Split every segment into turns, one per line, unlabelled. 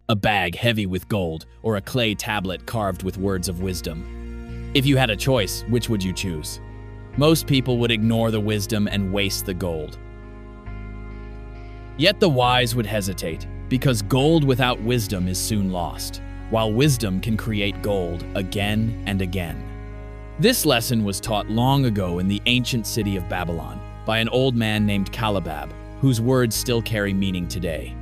a bag heavy with gold, or a clay tablet carved with words of wisdom. If you had a choice, which would you choose? Most people would ignore the wisdom and waste the gold. Yet the wise would hesitate, because gold without wisdom is soon lost, while wisdom can create gold again and again. This lesson was taught long ago in the ancient city of Babylon by an old man named Kalabab, whose words still carry meaning today.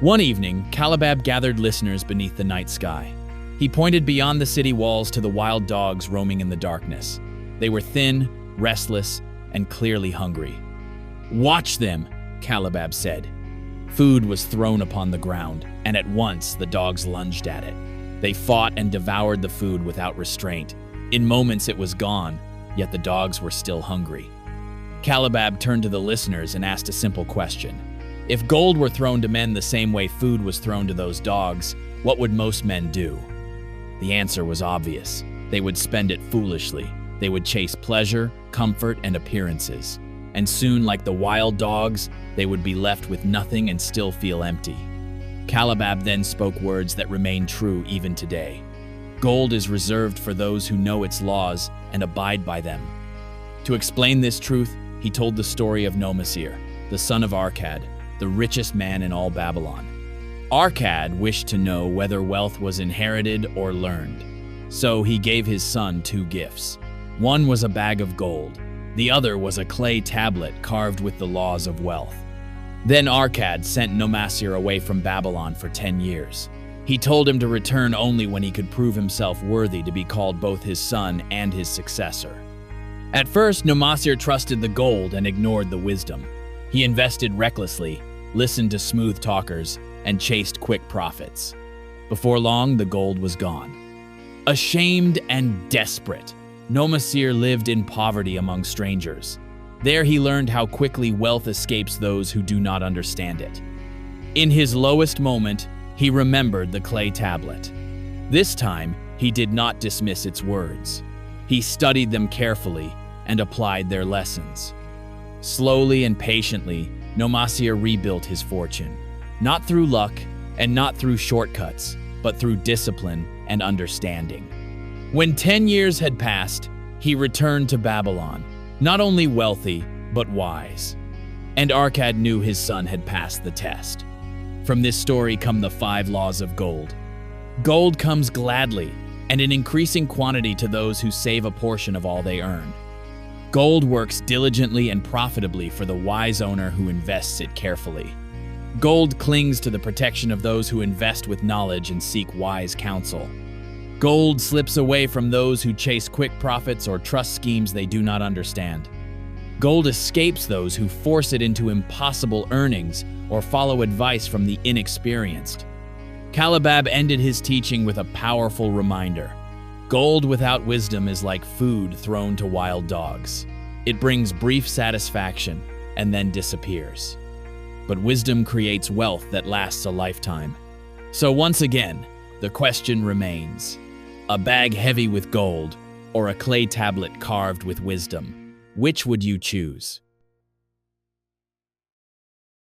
One evening, Kalabab gathered listeners beneath the night sky. He pointed beyond the city walls to the wild dogs roaming in the darkness. They were thin, restless, and clearly hungry. "Watch them," Kalabab said. Food was thrown upon the ground, and at once the dogs lunged at it. They fought and devoured the food without restraint. In moments it was gone, yet the dogs were still hungry. Kalabab turned to the listeners and asked a simple question. If gold were thrown to men the same way food was thrown to those dogs, what would most men do? The answer was obvious. They would spend it foolishly. They would chase pleasure, comfort, and appearances. And soon, like the wild dogs, they would be left with nothing and still feel empty. Kalabab then spoke words that remain true even today. Gold is reserved for those who know its laws and abide by them. To explain this truth, he told the story of Nomasir, the son of Arkad, the richest man in all Babylon. Arkad wished to know whether wealth was inherited or learned. So he gave his son two gifts. One was a bag of gold. The other was a clay tablet carved with the laws of wealth. Then Arkad sent Nomasir away from Babylon for 10 years. He told him to return only when he could prove himself worthy to be called both his son and his successor. At first, Nomasir trusted the gold and ignored the wisdom. He invested recklessly, listened to smooth talkers, and chased quick profits. Before long, the gold was gone. Ashamed and desperate, Nomasir lived in poverty among strangers. There he learned how quickly wealth escapes those who do not understand it. In his lowest moment, he remembered the clay tablet. This time, he did not dismiss its words. He studied them carefully and applied their lessons. Slowly and patiently, Nomasir rebuilt his fortune, not through luck and not through shortcuts, but through discipline and understanding. When 10 years had passed, he returned to Babylon, not only wealthy, but wise. And Arkad knew his son had passed the test. From this story come the 5 laws of gold. Gold comes gladly and in increasing quantity to those who save a portion of all they earn. Gold works diligently and profitably for the wise owner who invests it carefully. Gold clings to the protection of those who invest with knowledge and seek wise counsel. Gold slips away from those who chase quick profits or trust schemes they do not understand. Gold escapes those who force it into impossible earnings or follow advice from the inexperienced. Kalabab ended his teaching with a powerful reminder. Gold without wisdom is like food thrown to wild dogs. It brings brief satisfaction and then disappears. But wisdom creates wealth that lasts a lifetime. So once again, the question remains: a bag heavy with gold or a clay tablet carved with wisdom? Which would you choose?